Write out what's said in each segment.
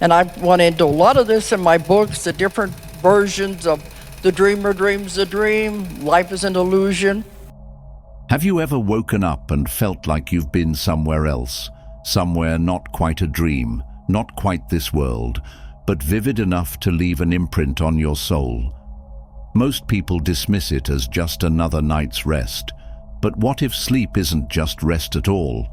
And I've went into a lot of this in my books, the different versions of the dreamer dreams a dream, life is an illusion. Have you ever woken up and felt like you've been somewhere else, somewhere not quite a dream, not quite this world, but vivid enough to leave an imprint on your soul? Most people dismiss it as just another night's rest. But what if sleep isn't just rest at all?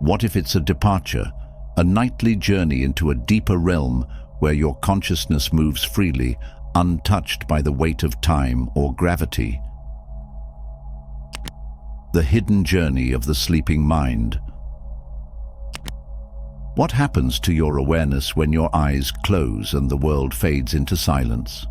What if it's a departure, a nightly journey into a deeper realm where your consciousness moves freely, untouched by the weight of time or gravity? The hidden journey of the sleeping mind. What happens to your awareness when your eyes close and the world fades into silence?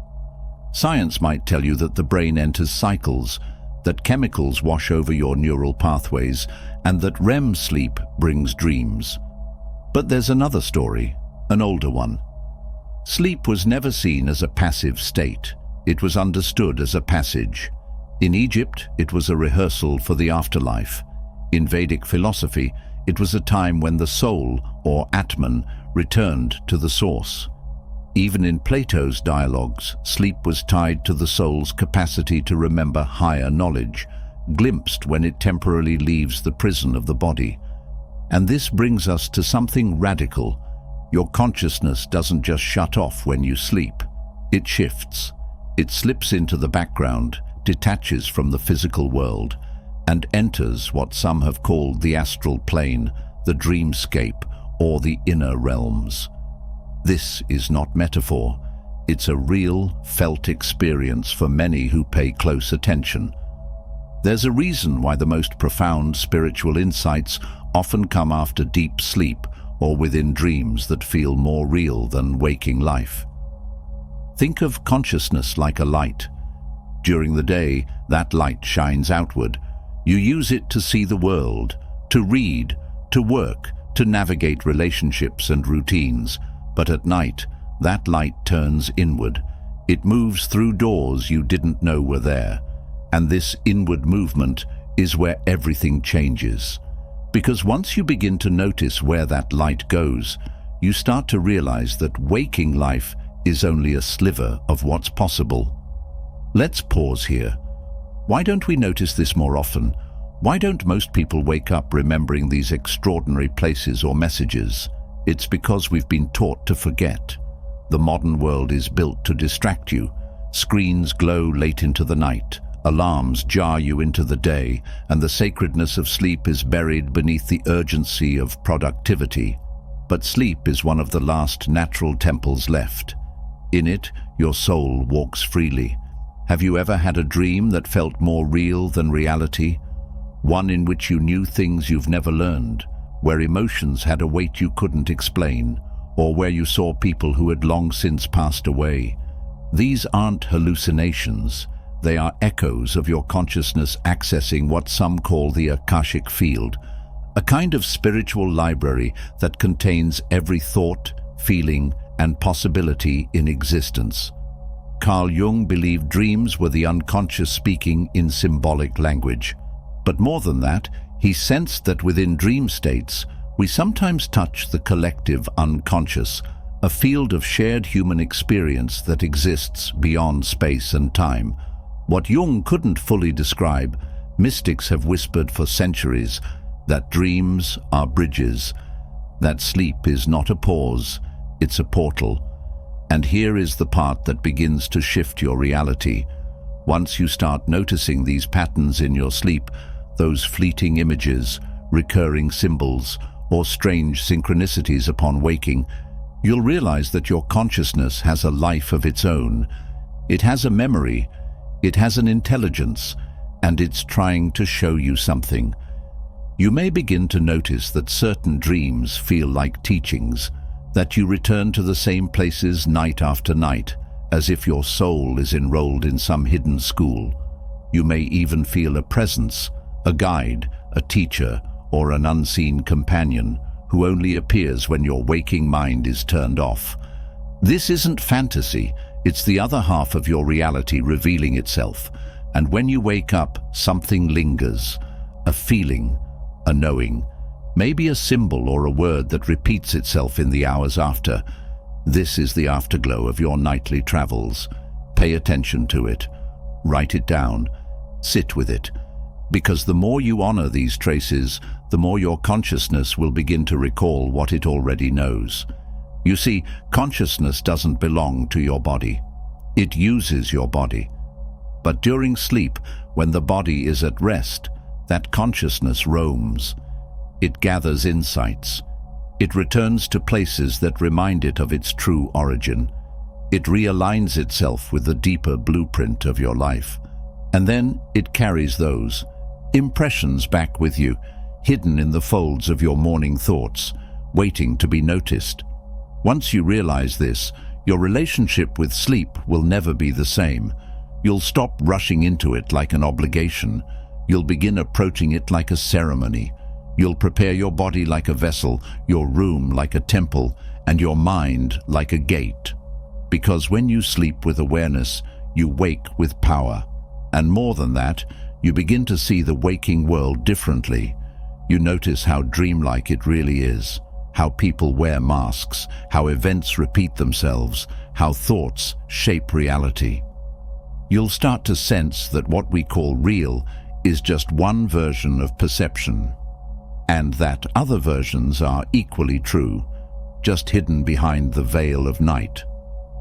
Science might tell you that the brain enters cycles, that chemicals wash over your neural pathways, and that REM sleep brings dreams. But there's another story, an older one. Sleep was never seen as a passive state. It was understood as a passage. In Egypt, it was a rehearsal for the afterlife. In Vedic philosophy, it was a time when the soul, or Atman, returned to the source. Even in Plato's dialogues, sleep was tied to the soul's capacity to remember higher knowledge, glimpsed when it temporarily leaves the prison of the body. And this brings us to something radical. Your consciousness doesn't just shut off when you sleep. It shifts. It slips into the background, detaches from the physical world, and enters what some have called the astral plane, the dreamscape, or the inner realms. This is not metaphor. It's a real, felt experience for many who pay close attention. There's a reason why the most profound spiritual insights often come after deep sleep or within dreams that feel more real than waking life. Think of consciousness like a light. During the day, that light shines outward. You use it to see the world, to read, to work, to navigate relationships and routines. But at night, that light turns inward. It moves through doors you didn't know were there. And this inward movement is where everything changes. Because once you begin to notice where that light goes, you start to realize that waking life is only a sliver of what's possible. Let's pause here. Why don't we notice this more often? Why don't most people wake up remembering these extraordinary places or messages? It's because we've been taught to forget. The modern world is built to distract you. Screens glow late into the night. Alarms jar you into the day, and the sacredness of sleep is buried beneath the urgency of productivity. But sleep is one of the last natural temples left. In it, your soul walks freely. Have you ever had a dream that felt more real than reality? One in which you knew things you've never learned, where emotions had a weight you couldn't explain, or where you saw people who had long since passed away. These aren't hallucinations. They are echoes of your consciousness accessing what some call the Akashic field, a kind of spiritual library that contains every thought, feeling, and possibility in existence. Carl Jung believed dreams were the unconscious speaking in symbolic language. But more than that, he sensed that within dream states, we sometimes touch the collective unconscious, a field of shared human experience that exists beyond space and time. What Jung couldn't fully describe, mystics have whispered for centuries, that dreams are bridges, that sleep is not a pause, it's a portal. And here is the part that begins to shift your reality. Once you start noticing these patterns in your sleep, those fleeting images, recurring symbols, or strange synchronicities upon waking, you'll realize that your consciousness has a life of its own. It has a memory, it has an intelligence, and it's trying to show you something. You may begin to notice that certain dreams feel like teachings, that you return to the same places night after night, as if your soul is enrolled in some hidden school. You may even feel a presence, a guide, a teacher, or an unseen companion who only appears when your waking mind is turned off. This isn't fantasy. It's the other half of your reality revealing itself, and when you wake up, something lingers, a feeling, a knowing, maybe a symbol or a word that repeats itself in the hours after. This is the afterglow of your nightly travels. Pay attention to it. Write it down. Sit with it. Because the more you honor these traces, the more your consciousness will begin to recall what it already knows. You see, consciousness doesn't belong to your body. It uses your body. But during sleep, when the body is at rest, that consciousness roams. It gathers insights. It returns to places that remind it of its true origin. It realigns itself with the deeper blueprint of your life. And then it carries those impressions back with you, hidden in the folds of your morning thoughts, waiting to be noticed. Once you realize this, your relationship with sleep will never be the same. You'll stop rushing into it like an obligation. You'll begin approaching it like a ceremony. You'll prepare your body like a vessel, your room like a temple, and your mind like a gate. Because when you sleep with awareness, you wake with power. And more than that, you begin to see the waking world differently. You notice how dreamlike it really is, how people wear masks, how events repeat themselves, how thoughts shape reality. You'll start to sense that what we call real is just one version of perception, and that other versions are equally true, just hidden behind the veil of night.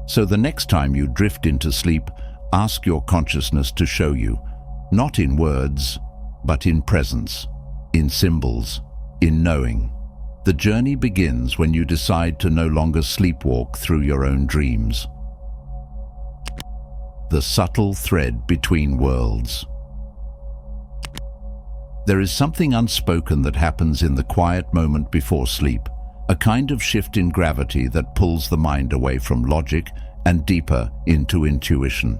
So the next time you drift into sleep, ask your consciousness to show you, not in words, but in presence, in symbols, in knowing. The journey begins when you decide to no longer sleepwalk through your own dreams. The subtle thread between worlds. There is something unspoken that happens in the quiet moment before sleep, a kind of shift in gravity that pulls the mind away from logic and deeper into intuition.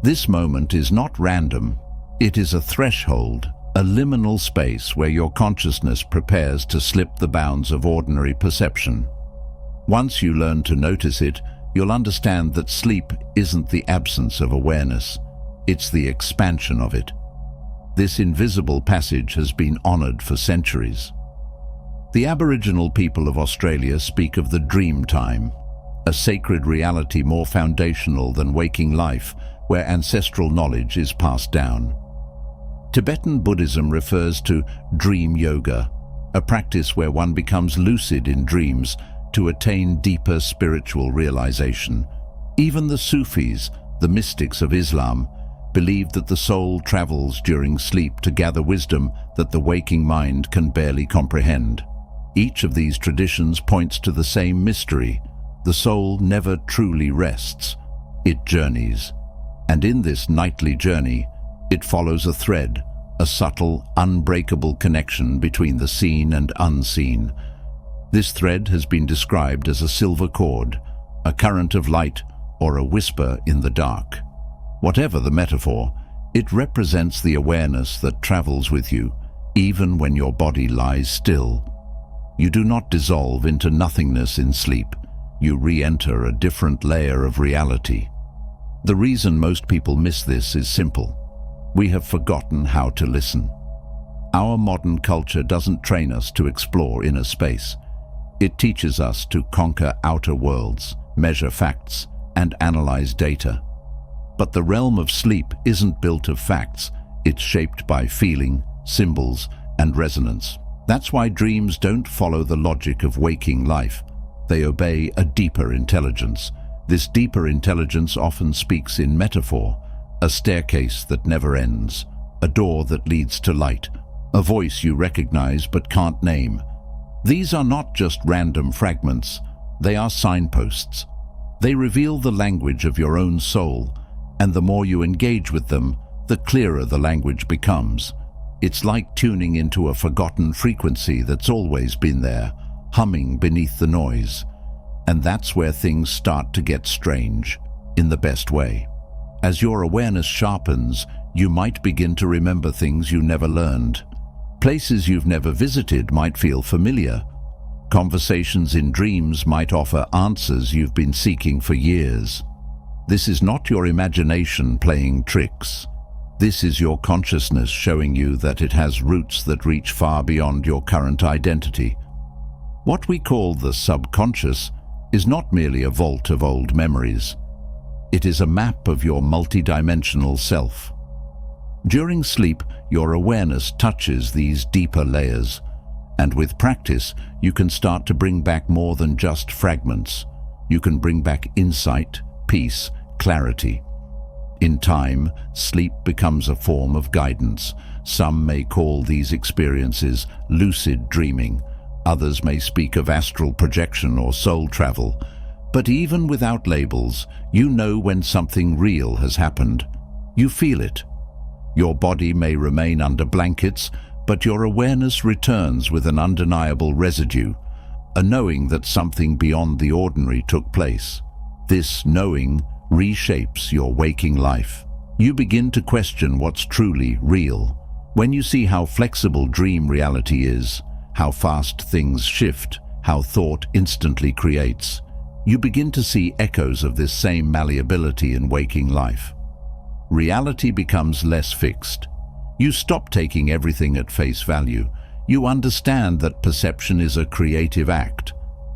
This moment is not random. It is a threshold, a liminal space where your consciousness prepares to slip the bounds of ordinary perception. Once you learn to notice it, you'll understand that sleep isn't the absence of awareness, it's the expansion of it. This invisible passage has been honored for centuries. The Aboriginal people of Australia speak of the dream time, a sacred reality more foundational than waking life, where ancestral knowledge is passed down. Tibetan Buddhism refers to dream yoga, a practice where one becomes lucid in dreams to attain deeper spiritual realization. Even the Sufis, the mystics of Islam, believe that the soul travels during sleep to gather wisdom that the waking mind can barely comprehend. Each of these traditions points to the same mystery. The soul never truly rests. It journeys. And in this nightly journey, it follows a thread, a subtle, unbreakable connection between the seen and unseen. This thread has been described as a silver cord, a current of light, or a whisper in the dark. Whatever the metaphor, it represents the awareness that travels with you, even when your body lies still. You do not dissolve into nothingness in sleep. You re-enter a different layer of reality. The reason most people miss this is simple. We have forgotten how to listen. Our modern culture doesn't train us to explore inner space. It teaches us to conquer outer worlds, measure facts, and analyze data. But the realm of sleep isn't built of facts. It's shaped by feeling, symbols, and resonance. That's why dreams don't follow the logic of waking life. They obey a deeper intelligence. This deeper intelligence often speaks in metaphor, a staircase that never ends, a door that leads to light, a voice you recognize but can't name. These are not just random fragments, they are signposts. They reveal the language of your own soul, and the more you engage with them, the clearer the language becomes. It's like tuning into a forgotten frequency that's always been there, humming beneath the noise. And that's where things start to get strange, in the best way. As your awareness sharpens, you might begin to remember things you never learned. Places you've never visited might feel familiar. Conversations in dreams might offer answers you've been seeking for years. This is not your imagination playing tricks. This is your consciousness showing you that it has roots that reach far beyond your current identity. What we call the subconscious is not merely a vault of old memories. It is a map of your multidimensional self. During sleep, your awareness touches these deeper layers, and with practice, you can start to bring back more than just fragments. You can bring back insight, peace, clarity. In time, sleep becomes a form of guidance. Some may call these experiences lucid dreaming. Others may speak of astral projection or soul travel. But even without labels, you know when something real has happened. You feel it. Your body may remain under blankets, but your awareness returns with an undeniable residue, a knowing that something beyond the ordinary took place. This knowing reshapes your waking life. You begin to question what's truly real. When you see how flexible dream reality is, how fast things shift, how thought instantly creates, you begin to see echoes of this same malleability in waking life. Reality becomes less fixed. You stop taking everything at face value. You understand that perception is a creative act.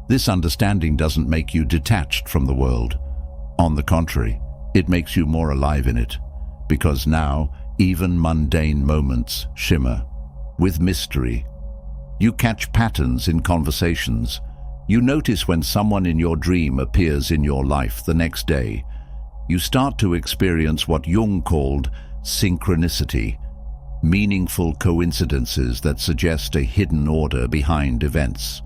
This understanding doesn't make you detached from the world. On the contrary, it makes you more alive in it, because now even mundane moments shimmer with mystery. You catch patterns in conversations. You notice when someone in your dream appears in your life the next day. You start to experience what Jung called synchronicity, meaningful coincidences that suggest a hidden order behind events.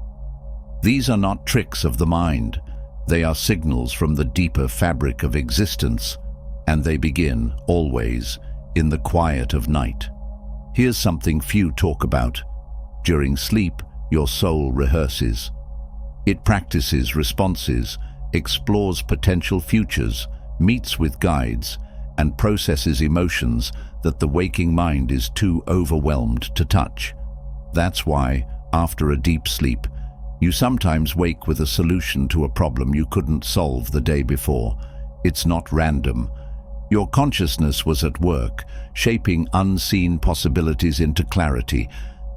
These are not tricks of the mind. They are signals from the deeper fabric of existence, and they begin, always, in the quiet of night. Here's something few talk about. During sleep, your soul rehearses. It practices responses, explores potential futures, meets with guides, and processes emotions that the waking mind is too overwhelmed to touch. That's why, after a deep sleep, you sometimes wake with a solution to a problem you couldn't solve the day before. It's not random. Your consciousness was at work, shaping unseen possibilities into clarity.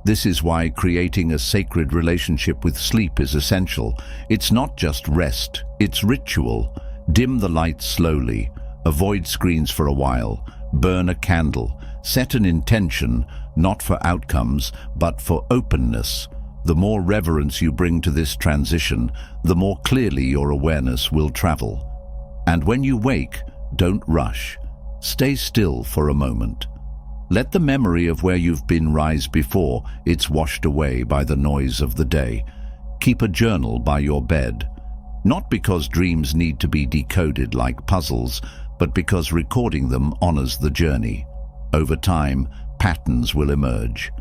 This is why creating a sacred relationship with sleep is essential. It's not just rest, it's ritual. Dim the lights slowly, avoid screens for a while, burn a candle, set an intention, not for outcomes, but for openness. The more reverence you bring to this transition, the more clearly your awareness will travel. And when you wake, don't rush. Stay still for a moment. Let the memory of where you've been rise before it's washed away by the noise of the day. Keep a journal by your bed. Not because dreams need to be decoded like puzzles, but because recording them honors the journey. Over time, patterns will emerge.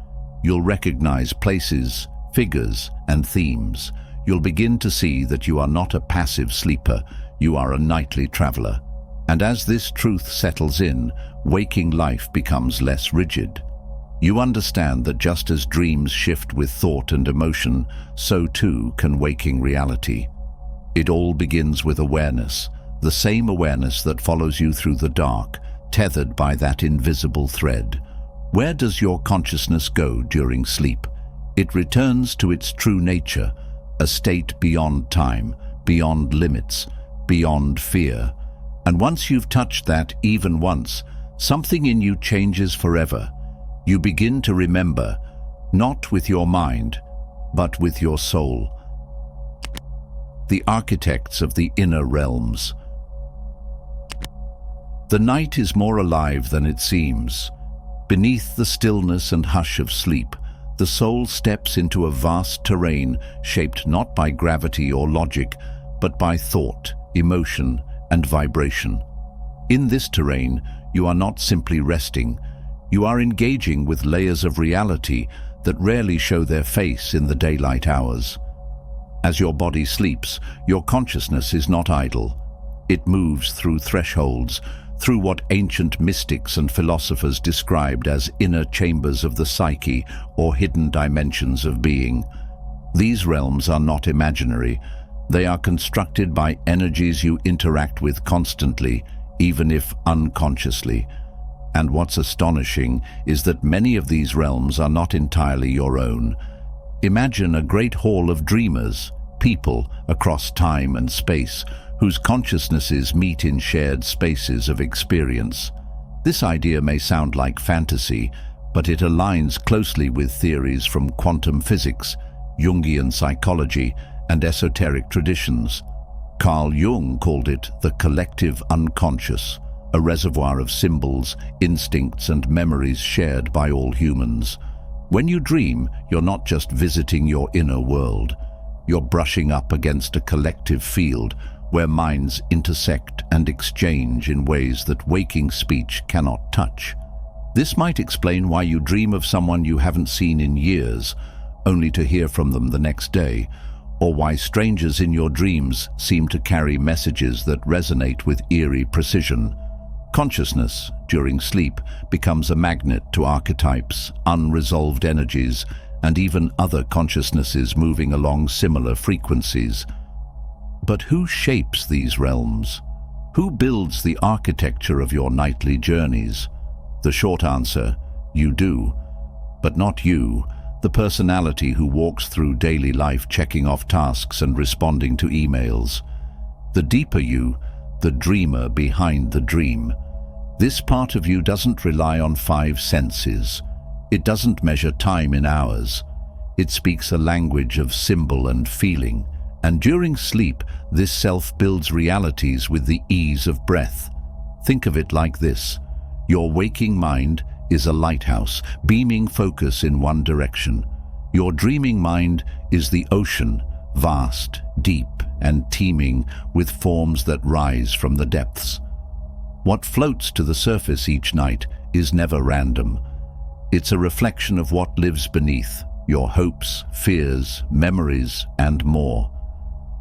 You'll recognize places, figures, and themes. You'll begin to see that you are not a passive sleeper, you are a nightly traveler. And as this truth settles in, waking life becomes less rigid. You understand that just as dreams shift with thought and emotion, so too can waking reality. It all begins with awareness, the same awareness that follows you through the dark, tethered by that invisible thread. Where does your consciousness go during sleep? It returns to its true nature, a state beyond time, beyond limits, beyond fear. And once you've touched that even once, something in you changes forever. You begin to remember, not with your mind, but with your soul. The architects of the inner realms. The night is more alive than it seems. Beneath the stillness and hush of sleep, the soul steps into a vast terrain shaped not by gravity or logic, but by thought, emotion, and vibration. In this terrain, you are not simply resting. You are engaging with layers of reality that rarely show their face in the daylight hours. As your body sleeps, your consciousness is not idle. It moves through thresholds, through what ancient mystics and philosophers described as inner chambers of the psyche or hidden dimensions of being. These realms are not imaginary. They are constructed by energies you interact with constantly, even if unconsciously. And what's astonishing is that many of these realms are not entirely your own. Imagine a great hall of dreamers, people across time and space, whose consciousnesses meet in shared spaces of experience. This idea may sound like fantasy, but it aligns closely with theories from quantum physics, Jungian psychology, and esoteric traditions. Carl Jung called it the collective unconscious, a reservoir of symbols, instincts, and memories shared by all humans. When you dream, you're not just visiting your inner world. You're brushing up against a collective field where minds intersect and exchange in ways that waking speech cannot touch. This might explain why you dream of someone you haven't seen in years, only to hear from them the next day, or why strangers in your dreams seem to carry messages that resonate with eerie precision. Consciousness, during sleep, becomes a magnet to archetypes, unresolved energies, and even other consciousnesses moving along similar frequencies. But who shapes these realms? Who builds the architecture of your nightly journeys? The short answer, you do. But not you, the personality who walks through daily life checking off tasks and responding to emails. The deeper you, the dreamer behind the dream. This part of you doesn't rely on five senses. It doesn't measure time in hours. It speaks a language of symbol and feeling. And during sleep, this self builds realities with the ease of breath. Think of it like this. Your waking mind is a lighthouse, beaming focus in one direction. Your dreaming mind is the ocean, vast, deep, and teeming with forms that rise from the depths. What floats to the surface each night is never random. It's a reflection of what lives beneath, your hopes, fears, memories, and more.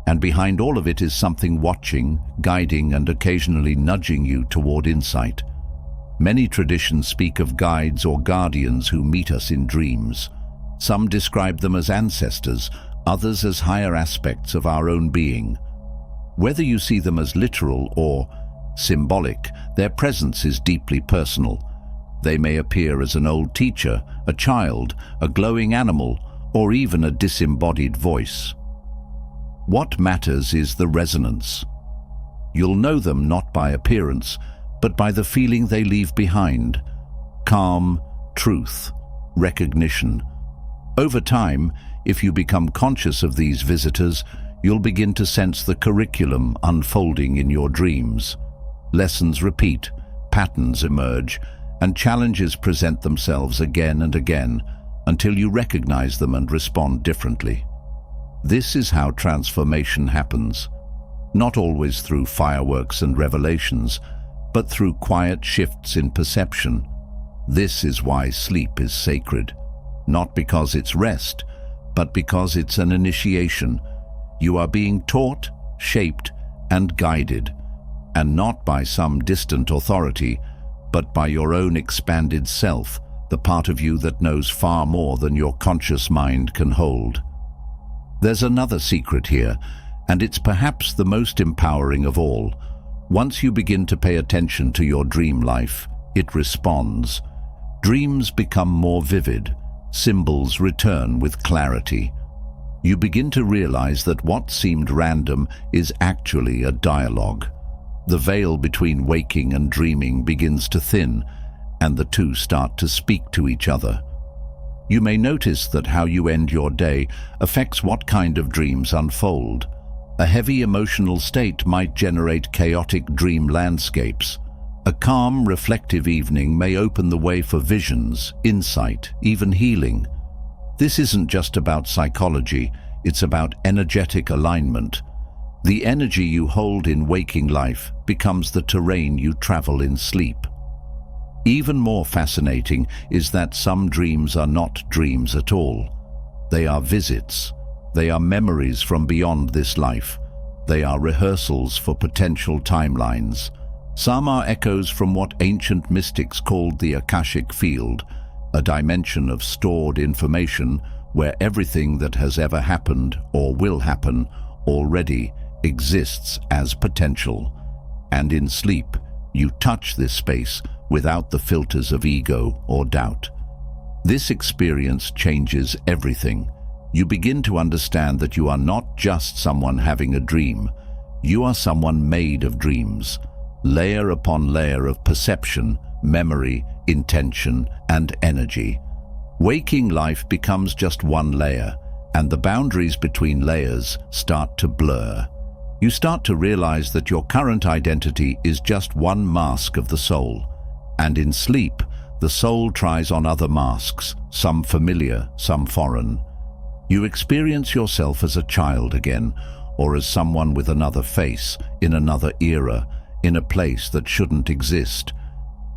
And behind all of it is something watching, guiding, and occasionally nudging you toward insight. Many traditions speak of guides or guardians who meet us in dreams. Some describe them as ancestors, others as higher aspects of our own being. Whether you see them as literal or symbolic, their presence is deeply personal. They may appear as an old teacher, a child, a glowing animal, or even a disembodied voice. What matters is the resonance. You'll know them not by appearance, but by the feeling they leave behind. Calm, truth, recognition. Over time, if you become conscious of these visitors, you'll begin to sense the curriculum unfolding in your dreams. Lessons repeat, patterns emerge, and challenges present themselves again and again until you recognize them and respond differently. This is how transformation happens, not always through fireworks and revelations, but through quiet shifts in perception. This is why sleep is sacred, not because it's rest, but because it's an initiation. You are being taught, shaped, and guided, and not by some distant authority, but by your own expanded self, the part of you that knows far more than your conscious mind can hold. There's another secret here, and it's perhaps the most empowering of all. Once you begin to pay attention to your dream life, it responds. Dreams become more vivid, symbols return with clarity. You begin to realize that what seemed random is actually a dialogue. The veil between waking and dreaming begins to thin, and the two start to speak to each other. You may notice that how you end your day affects what kind of dreams unfold. A heavy emotional state might generate chaotic dream landscapes. A calm, reflective evening may open the way for visions, insight, even healing. This isn't just about psychology, it's about energetic alignment. The energy you hold in waking life becomes the terrain you travel in sleep. Even more fascinating is that some dreams are not dreams at all. They are visits. They are memories from beyond this life. They are rehearsals for potential timelines. Some are echoes from what ancient mystics called the Akashic field, a dimension of stored information where everything that has ever happened or will happen already exists as potential. And in sleep, you touch this space without the filters of ego or doubt. This experience changes everything. You begin to understand that you are not just someone having a dream. You are someone made of dreams, layer upon layer of perception, memory, intention, and energy. Waking life becomes just one layer, and the boundaries between layers start to blur. You start to realize that your current identity is just one mask of the soul. And in sleep, the soul tries on other masks, some familiar, some foreign. You experience yourself as a child again, or as someone with another face, in another era, in a place that shouldn't exist.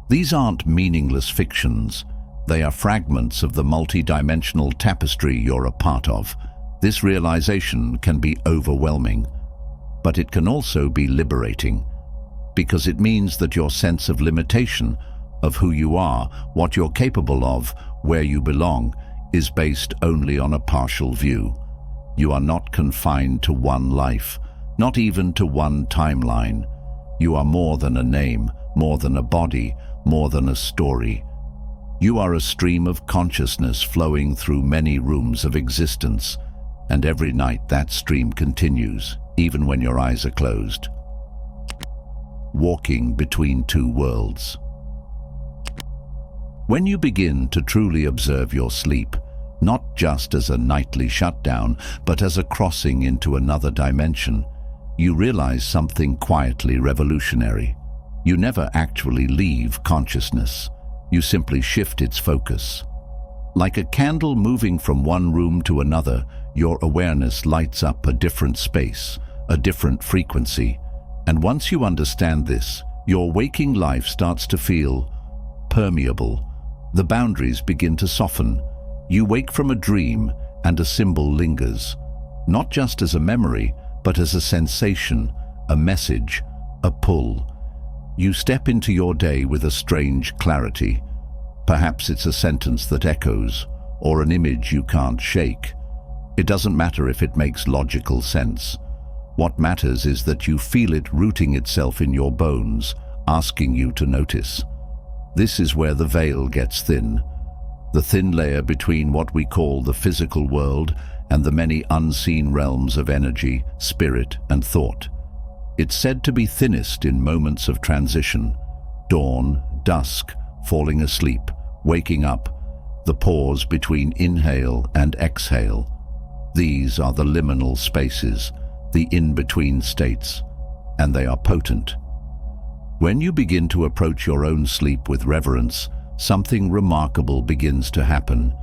These aren't meaningless fictions. They are fragments of the multi-dimensional tapestry you're a part of. This realization can be overwhelming, but it can also be liberating, because it means that your sense of limitation, of who you are, what you're capable of, where you belong, is based only on a partial view. You are not confined to one life, not even to one timeline. You are more than a name, more than a body, more than a story. You are a stream of consciousness flowing through many rooms of existence, and every night that stream continues, even when your eyes are closed. Walking between two worlds. When you begin to truly observe your sleep, not just as a nightly shutdown, but as a crossing into another dimension, you realize something quietly revolutionary. You never actually leave consciousness. You simply shift its focus. Like a candle moving from one room to another, your awareness lights up a different space, a different frequency. And once you understand this, your waking life starts to feel permeable. The boundaries begin to soften. You wake from a dream, and a symbol lingers, not just as a memory, but as a sensation, a message, a pull. You step into your day with a strange clarity. Perhaps it's a sentence that echoes, or an image you can't shake. It doesn't matter if it makes logical sense. What matters is that you feel it rooting itself in your bones, asking you to notice. This is where the veil gets thin. The thin layer between what we call the physical world and the many unseen realms of energy, spirit, and thought. It's said to be thinnest in moments of transition: dawn, dusk, falling asleep, waking up, the pause between inhale and exhale. These are the liminal spaces, the in-between states, and they are potent. When you begin to approach your own sleep with reverence, something remarkable begins to happen.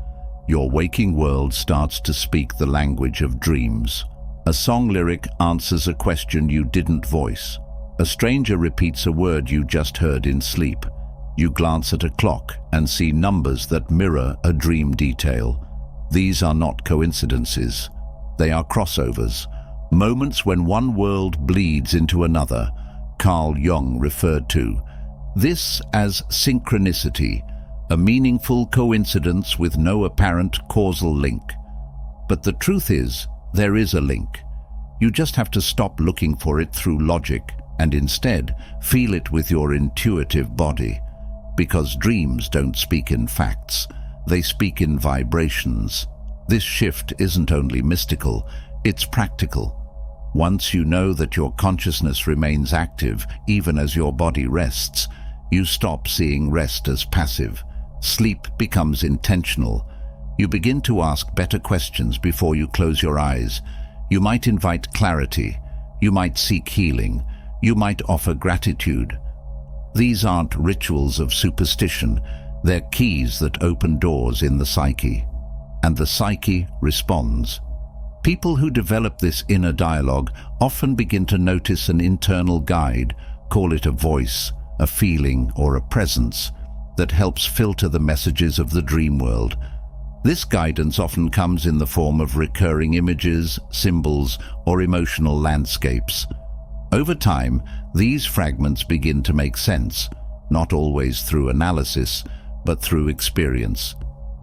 Your waking world starts to speak the language of dreams. A song lyric answers a question you didn't voice. A stranger repeats a word you just heard in sleep. You glance at a clock and see numbers that mirror a dream detail. These are not coincidences. They are crossovers, moments when one world bleeds into another. Jung referred to this as synchronicity, a meaningful coincidence with no apparent causal link. But the truth is, there is a link. You just have to stop looking for it through logic and instead feel it with your intuitive body. Because dreams don't speak in facts, they speak in vibrations. This shift isn't only mystical, it's practical. Once you know that your consciousness remains active even as your body rests, you stop seeing rest as passive. Sleep becomes intentional. You begin to ask better questions before you close your eyes. You might invite clarity. You might seek healing. You might offer gratitude. These aren't rituals of superstition. They're keys that open doors in the psyche. And the psyche responds. People who develop this inner dialogue often begin to notice an internal guide, call it a voice, a feeling, or a presence, that helps filter the messages of the dream world. This guidance often comes in the form of recurring images, symbols, or emotional landscapes. Over time, these fragments begin to make sense, not always through analysis, but through experience.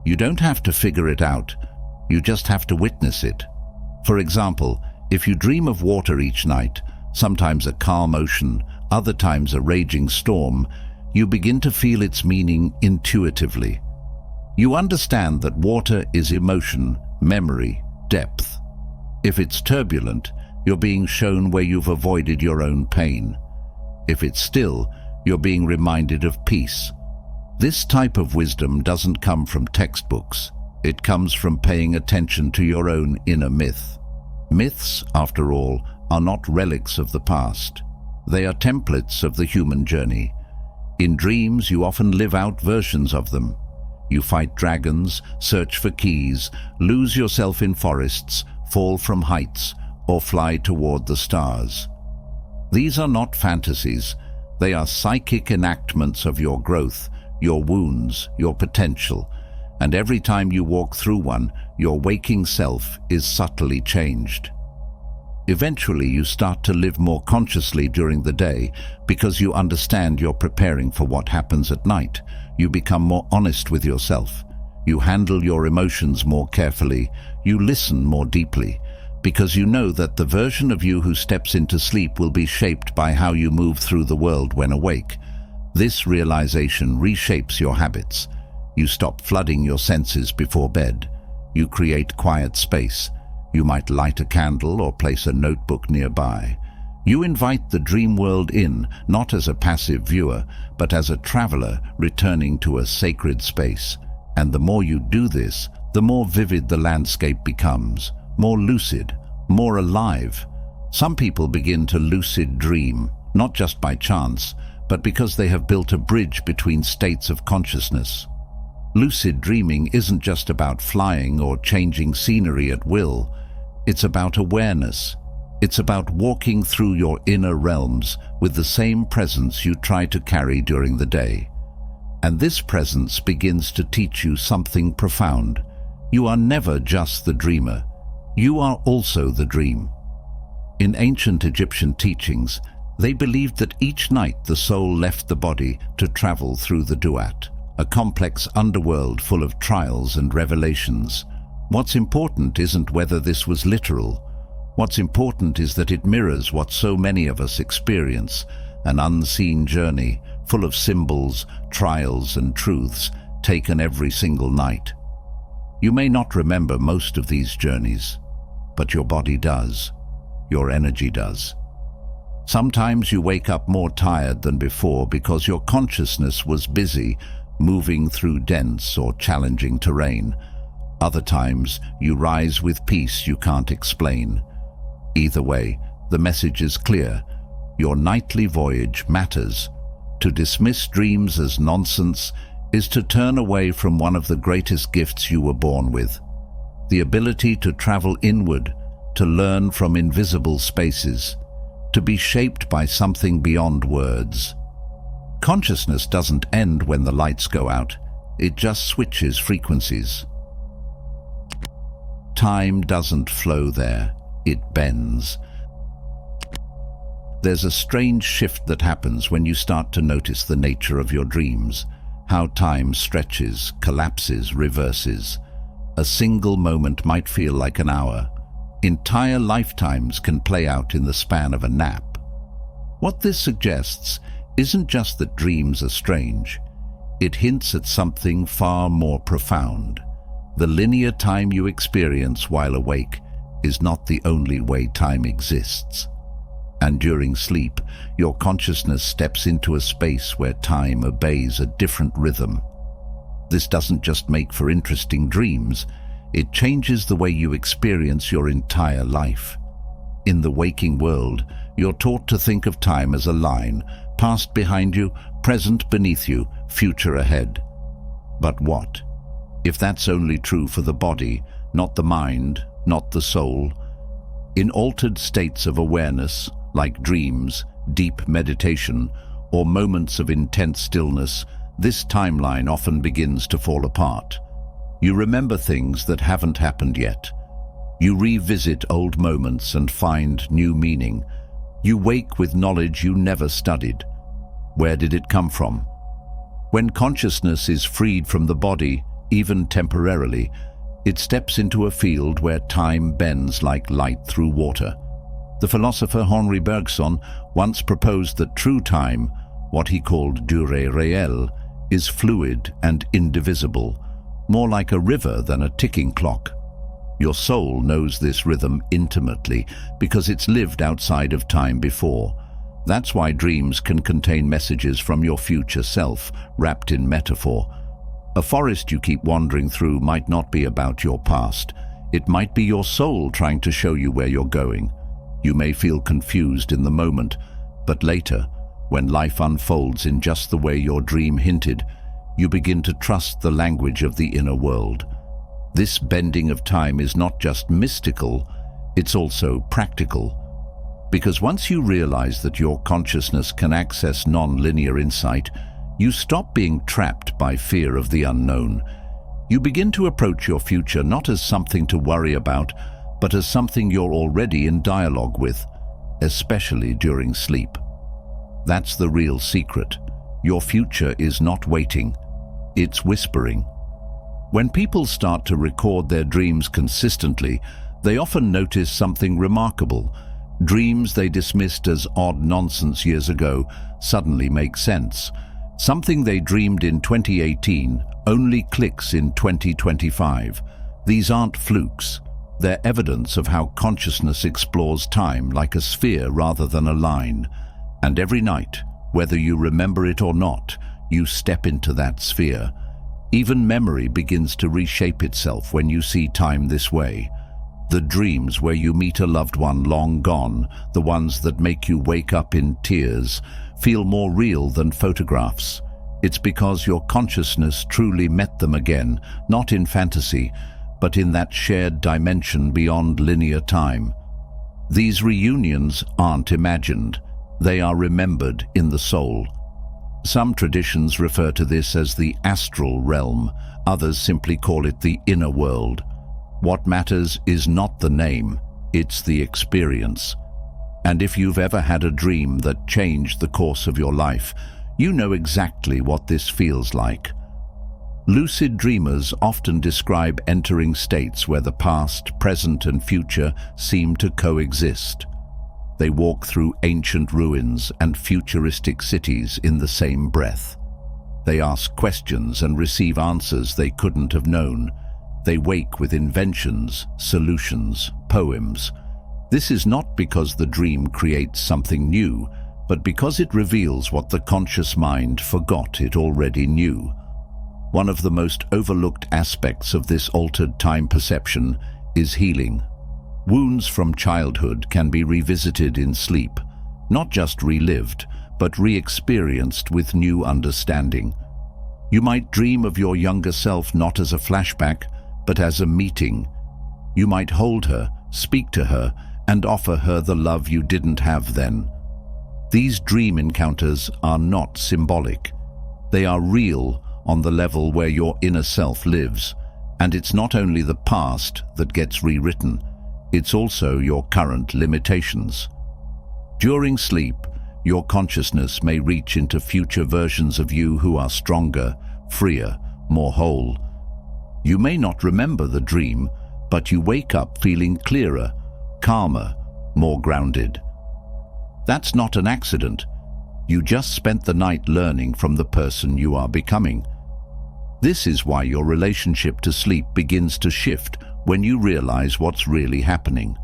You don't have to figure it out, you just have to witness it. For example, if you dream of water each night, sometimes a calm ocean, other times a raging storm, you begin to feel its meaning intuitively. You understand that water is emotion, memory, depth. If it's turbulent, you're being shown where you've avoided your own pain. If it's still, you're being reminded of peace. This type of wisdom doesn't come from textbooks. It comes from paying attention to your own inner myth. Myths, after all, are not relics of the past. They are templates of the human journey. In dreams, you often live out versions of them. You fight dragons, search for keys, lose yourself in forests, fall from heights, or fly toward the stars. These are not fantasies. They are psychic enactments of your growth, your wounds, your potential. And every time you walk through one, your waking self is subtly changed. Eventually, you start to live more consciously during the day because you understand you're preparing for what happens at night. You become more honest with yourself. You handle your emotions more carefully. You listen more deeply because you know that the version of you who steps into sleep will be shaped by how you move through the world when awake. This realization reshapes your habits. You stop flooding your senses before bed. You create quiet space. You might light a candle or place a notebook nearby. You invite the dream world in, not as a passive viewer, but as a traveler returning to a sacred space. And the more you do this, the more vivid the landscape becomes, more lucid, more alive. Some people begin to lucid dream, not just by chance, but because they have built a bridge between states of consciousness. Lucid dreaming isn't just about flying or changing scenery at will. It's about awareness. It's about walking through your inner realms with the same presence you try to carry during the day. And this presence begins to teach you something profound. You are never just the dreamer. You are also the dream. In ancient Egyptian teachings, they believed that each night the soul left the body to travel through the duat, a complex underworld full of trials and revelations. What's important isn't whether this was literal. What's important is that it mirrors what so many of us experience, an unseen journey full of symbols, trials, and truths taken every single night. You may not remember most of these journeys, but your body does. Your energy does. Sometimes you wake up more tired than before because your consciousness was busy moving through dense or challenging terrain. Other times, you rise with peace you can't explain. Either way, the message is clear. Your nightly voyage matters. To dismiss dreams as nonsense is to turn away from one of the greatest gifts you were born with. The ability to travel inward, to learn from invisible spaces, to be shaped by something beyond words. Consciousness doesn't end when the lights go out. It just switches frequencies. Time doesn't flow there. It bends. There's a strange shift that happens when you start to notice the nature of your dreams, how time stretches, collapses, reverses. A single moment might feel like an hour. Entire lifetimes can play out in the span of a nap. What this suggests isn't just that dreams are strange. It hints at something far more profound. The linear time you experience while awake is not the only way time exists. And during sleep, your consciousness steps into a space where time obeys a different rhythm. This doesn't just make for interesting dreams, it changes the way you experience your entire life. In the waking world, you're taught to think of time as a line, past behind you, present beneath you, future ahead. But what? If that's only true for the body, not the mind, not the soul? In altered states of awareness, like dreams, deep meditation, or moments of intense stillness, this timeline often begins to fall apart. You remember things that haven't happened yet. You revisit old moments and find new meaning. You wake with knowledge you never studied. Where did it come from? When consciousness is freed from the body, even temporarily, it steps into a field where time bends like light through water. The philosopher Henri Bergson once proposed that true time, what he called durée réelle, is fluid and indivisible, more like a river than a ticking clock. Your soul knows this rhythm intimately because it's lived outside of time before. That's why dreams can contain messages from your future self, wrapped in metaphor. A forest you keep wandering through might not be about your past. It might be your soul trying to show you where you're going. You may feel confused in the moment, but later, when life unfolds in just the way your dream hinted, you begin to trust the language of the inner world. This bending of time is not just mystical, it's also practical. Because once you realize that your consciousness can access non-linear insight, you stop being trapped by fear of the unknown. You begin to approach your future not as something to worry about, but as something you're already in dialogue with, especially during sleep. That's the real secret. Your future is not waiting, it's whispering. When people start to record their dreams consistently, they often notice something remarkable. Dreams they dismissed as odd nonsense years ago suddenly make sense. Something they dreamed in 2018 only clicks in 2025. These aren't flukes. They're evidence of how consciousness explores time like a sphere rather than a line. And every night, whether you remember it or not, you step into that sphere. Even memory begins to reshape itself when you see time this way. The dreams where you meet a loved one long gone, the ones that make you wake up in tears, feel more real than photographs. It's because your consciousness truly met them again, not in fantasy, but in that shared dimension beyond linear time. These reunions aren't imagined. They are remembered in the soul. Some traditions refer to this as the astral realm. Others simply call it the inner world. What matters is not the name, it's the experience. And if you've ever had a dream that changed the course of your life, you know exactly what this feels like. Lucid dreamers often describe entering states where the past, present, and future seem to coexist. They walk through ancient ruins and futuristic cities in the same breath. They ask questions and receive answers they couldn't have known. They wake with inventions, solutions, poems. This is not because the dream creates something new, but because it reveals what the conscious mind forgot it already knew. One of the most overlooked aspects of this altered time perception is healing. Wounds from childhood can be revisited in sleep, not just relived, but re-experienced with new understanding. You might dream of your younger self not as a flashback, but as a meeting. You might hold her, speak to her, and offer her the love you didn't have then. These dream encounters are not symbolic. They are real on the level where your inner self lives, and it's not only the past that gets rewritten, it's also your current limitations. During sleep, your consciousness may reach into future versions of you who are stronger, freer, more whole. You may not remember the dream, but you wake up feeling clearer, calmer, more grounded. That's not an accident. You just spent the night learning from the person you are becoming. This is why your relationship to sleep begins to shift when you realize what's really happening.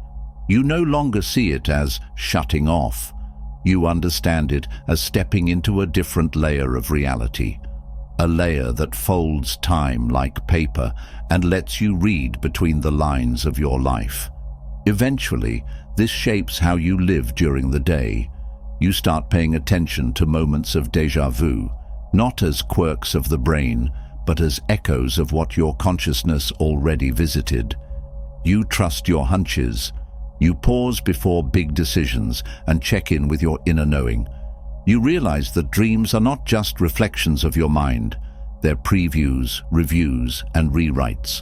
You no longer see it as shutting off. You understand it as stepping into a different layer of reality. A layer that folds time like paper and lets you read between the lines of your life. Eventually, this shapes how you live during the day. You start paying attention to moments of déjà vu, not as quirks of the brain, but as echoes of what your consciousness already visited. You trust your hunches. You pause before big decisions and check in with your inner knowing. You realize that dreams are not just reflections of your mind. They're previews, reviews, and rewrites.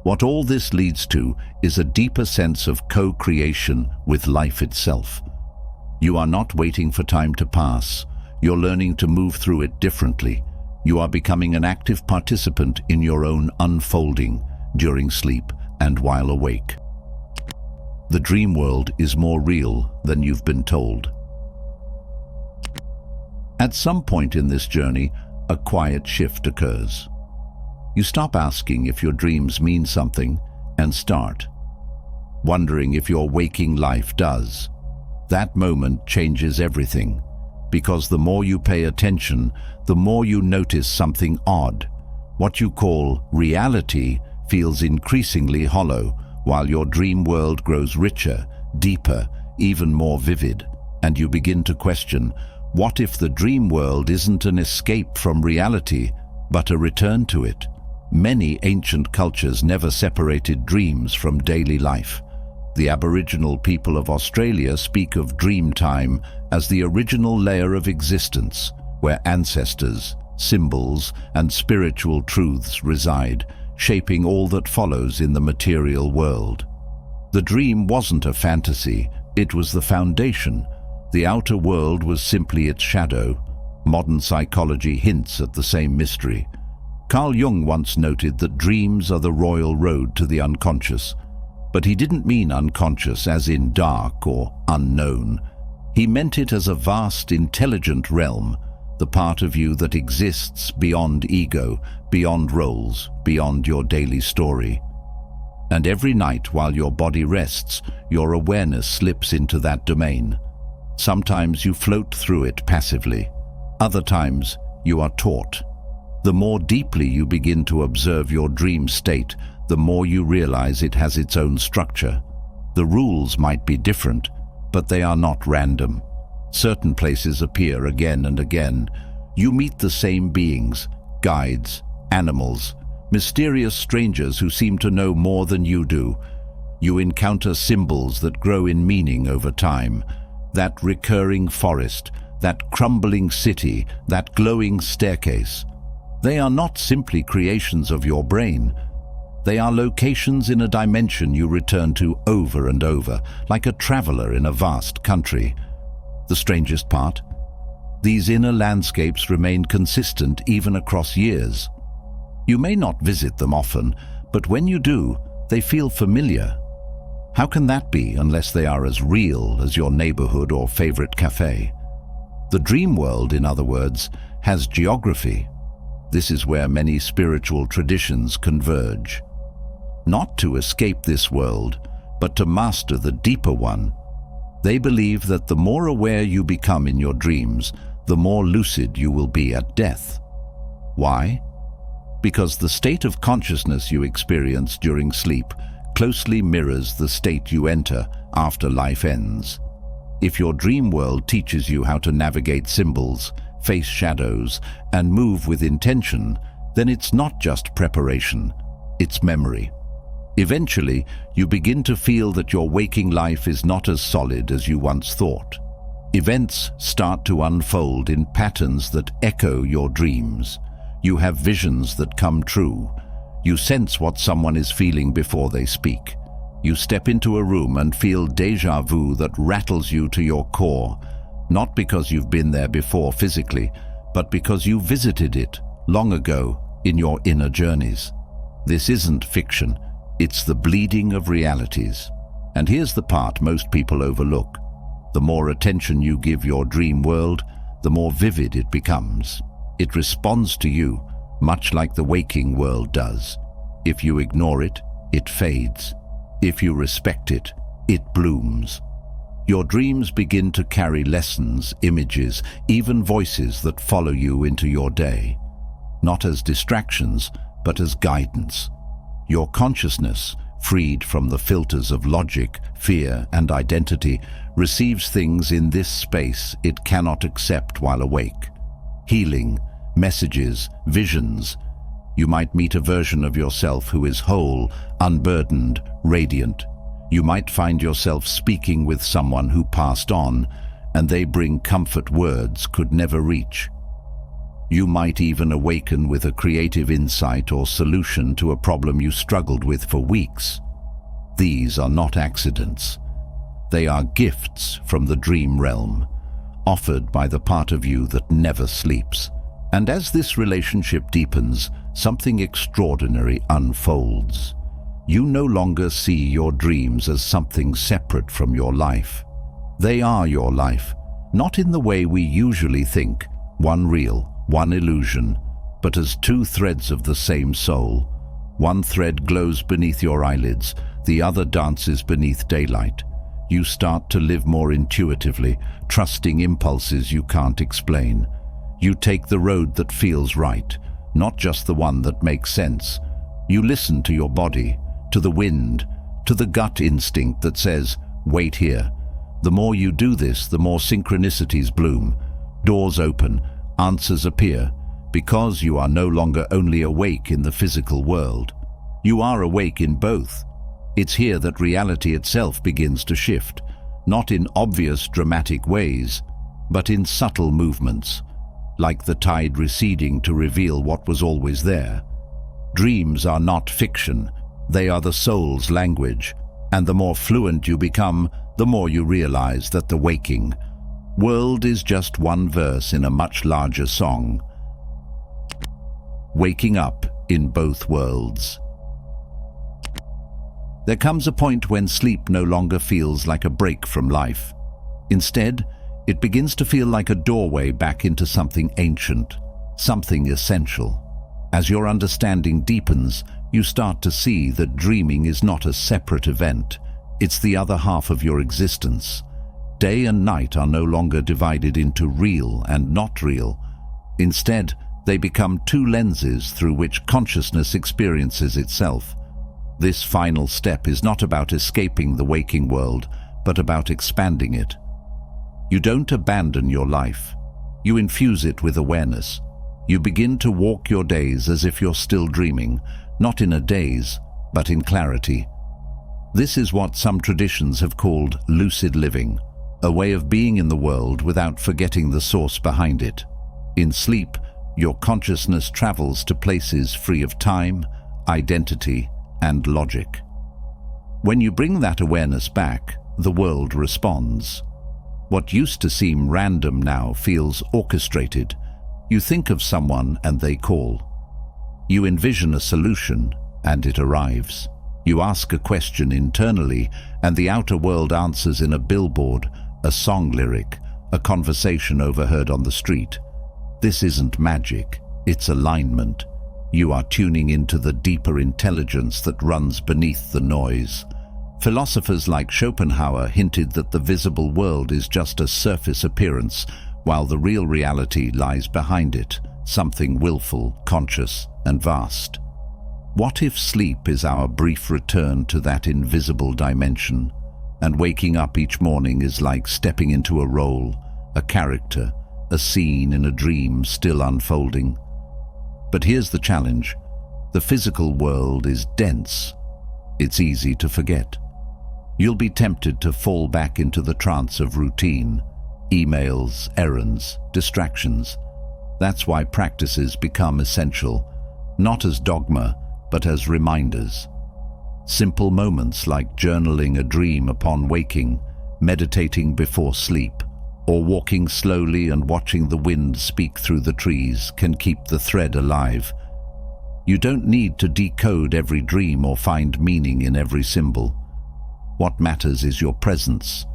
What all this leads to is a deeper sense of co-creation with life itself. You are not waiting for time to pass. You're learning to move through it differently. You are becoming an active participant in your own unfolding during sleep and while awake. The dream world is more real than you've been told. At some point in this journey, a quiet shift occurs. You stop asking if your dreams mean something and start, wondering if your waking life does. That moment changes everything, because the more you pay attention, the more you notice something odd. What you call reality feels increasingly hollow, while your dream world grows richer, deeper, even more vivid. And you begin to question, what if the dream world isn't an escape from reality, but a return to it? Many ancient cultures never separated dreams from daily life. The Aboriginal people of Australia speak of dream time as the original layer of existence, where ancestors, symbols, and spiritual truths reside, shaping all that follows in the material world. The dream wasn't a fantasy, it was the foundation. The outer world was simply its shadow. Modern psychology hints at the same mystery. Carl Jung once noted that dreams are the royal road to the unconscious. But he didn't mean unconscious as in dark or unknown. He meant it as a vast, intelligent realm, the part of you that exists beyond ego, beyond roles, beyond your daily story. And every night while your body rests, your awareness slips into that domain. Sometimes you float through it passively. Other times you are taught. The more deeply you begin to observe your dream state, the more you realize it has its own structure. The rules might be different, but they are not random. Certain places appear again and again. You meet the same beings, guides, animals, mysterious strangers who seem to know more than you do. You encounter symbols that grow in meaning over time. That recurring forest, that crumbling city, that glowing staircase. They are not simply creations of your brain. They are locations in a dimension you return to over and over, like a traveler in a vast country. The strangest part? These inner landscapes remain consistent even across years. You may not visit them often, but when you do, they feel familiar. How can that be unless they are as real as your neighborhood or favorite cafe? The dream world, in other words, has geography. This is where many spiritual traditions converge. Not to escape this world, but to master the deeper one. They believe that the more aware you become in your dreams, the more lucid you will be at death. Why? Because the state of consciousness you experience during sleep closely mirrors the state you enter after life ends. If your dream world teaches you how to navigate symbols, face shadows, and move with intention, then it's not just preparation, it's memory. Eventually, you begin to feel that your waking life is not as solid as you once thought. Events start to unfold in patterns that echo your dreams. You have visions that come true. You sense what someone is feeling before they speak. You step into a room and feel déjà vu that rattles you to your core, not because you've been there before physically, but because you visited it long ago in your inner journeys. This isn't fiction. It's the bleeding of realities. And here's the part most people overlook. The more attention you give your dream world, the more vivid it becomes. It responds to you, much like the waking world does. If you ignore it, it fades. If you respect it, it blooms. Your dreams begin to carry lessons, images, even voices that follow you into your day. Not as distractions, but as guidance. Your consciousness, freed from the filters of logic, fear, and identity, receives things in this space it cannot accept while awake. Healing, messages, visions. You might meet a version of yourself who is whole, unburdened, radiant. You might find yourself speaking with someone who passed on, and they bring comfort words could never reach. You might even awaken with a creative insight or solution to a problem you struggled with for weeks. These are not accidents. They are gifts from the dream realm, offered by the part of you that never sleeps. And as this relationship deepens, something extraordinary unfolds. You no longer see your dreams as something separate from your life. They are your life, not in the way we usually think, one real, one illusion, but as two threads of the same soul, One thread glows beneath your eyelids, the other dances beneath daylight. You start to live more intuitively, trusting impulses you can't explain. You take the road that feels right, not just the one that makes sense. You listen to your body, to the wind, to the gut instinct that says, wait here. The more you do this, the more synchronicities bloom. Doors open, answers appear, because you are no longer only awake in the physical world. You are awake in both. It's here that reality itself begins to shift, not in obvious dramatic ways, but in subtle movements, like the tide receding to reveal what was always there. Dreams are not fiction, they are the soul's language, and the more fluent you become, the more you realize that the waking world is just one verse in a much larger song. Waking up in both worlds. There comes a point when sleep no longer feels like a break from life. Instead, it begins to feel like a doorway back into something ancient, something essential. As your understanding deepens, you start to see that dreaming is not a separate event. It's the other half of your existence. Day and night are no longer divided into real and not real. Instead, they become two lenses through which consciousness experiences itself. This final step is not about escaping the waking world, but about expanding it. You don't abandon your life. You infuse it with awareness. You begin to walk your days as if you're still dreaming, not in a daze, but in clarity. This is what some traditions have called lucid living, a way of being in the world without forgetting the source behind it. In sleep, your consciousness travels to places free of time, identity, and logic. When you bring that awareness back, the world responds. What used to seem random now feels orchestrated. You think of someone and they call. You envision a solution and it arrives. You ask a question internally and the outer world answers in a billboard, a song lyric, a conversation overheard on the street. This isn't magic, it's alignment. You are tuning into the deeper intelligence that runs beneath the noise. Philosophers like Schopenhauer hinted that the visible world is just a surface appearance, while the real reality lies behind it, something willful, conscious, and vast. What if sleep is our brief return to that invisible dimension, and waking up each morning is like stepping into a role, a character, a scene in a dream still unfolding? But here's the challenge. The physical world is dense. It's easy to forget. You'll be tempted to fall back into the trance of routine, emails, errands, distractions. That's why practices become essential, not as dogma, but as reminders. Simple moments like journaling a dream upon waking, meditating before sleep, or walking slowly and watching the wind speak through the trees can keep the thread alive. You don't need to decode every dream or find meaning in every symbol. What matters is your presence.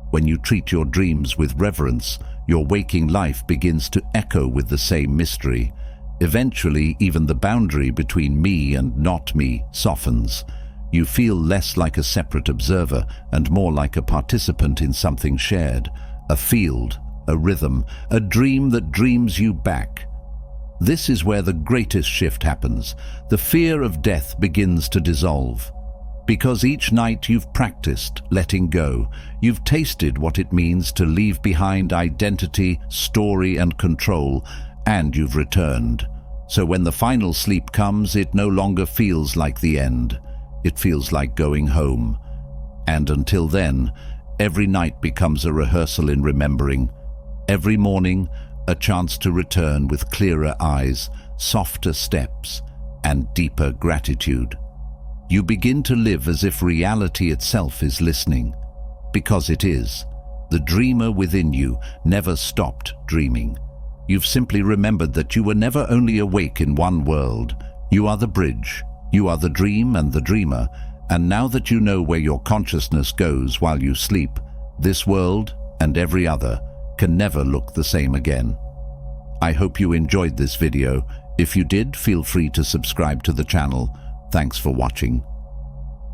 When you treat your dreams with reverence, your waking life begins to echo with the same mystery. Eventually, even the boundary between me and not me softens. You feel less like a separate observer and more like a participant in something shared. A field, a rhythm, a dream that dreams you back. This is where the greatest shift happens. The fear of death begins to dissolve. Because each night you've practiced letting go, you've tasted what it means to leave behind identity, story, and control, and you've returned. So when the final sleep comes, it no longer feels like the end. It feels like going home. And until then, every night becomes a rehearsal in remembering. Every morning, a chance to return with clearer eyes, softer steps, and deeper gratitude. You begin to live as if reality itself is listening. Because it is. The dreamer within you never stopped dreaming. You've simply remembered that you were never only awake in one world. You are the bridge. You are the dream and the dreamer. And now that you know where your consciousness goes while you sleep, this world and every other can never look the same again. I hope you enjoyed this video. If you did, feel free to subscribe to the channel. Thanks for watching.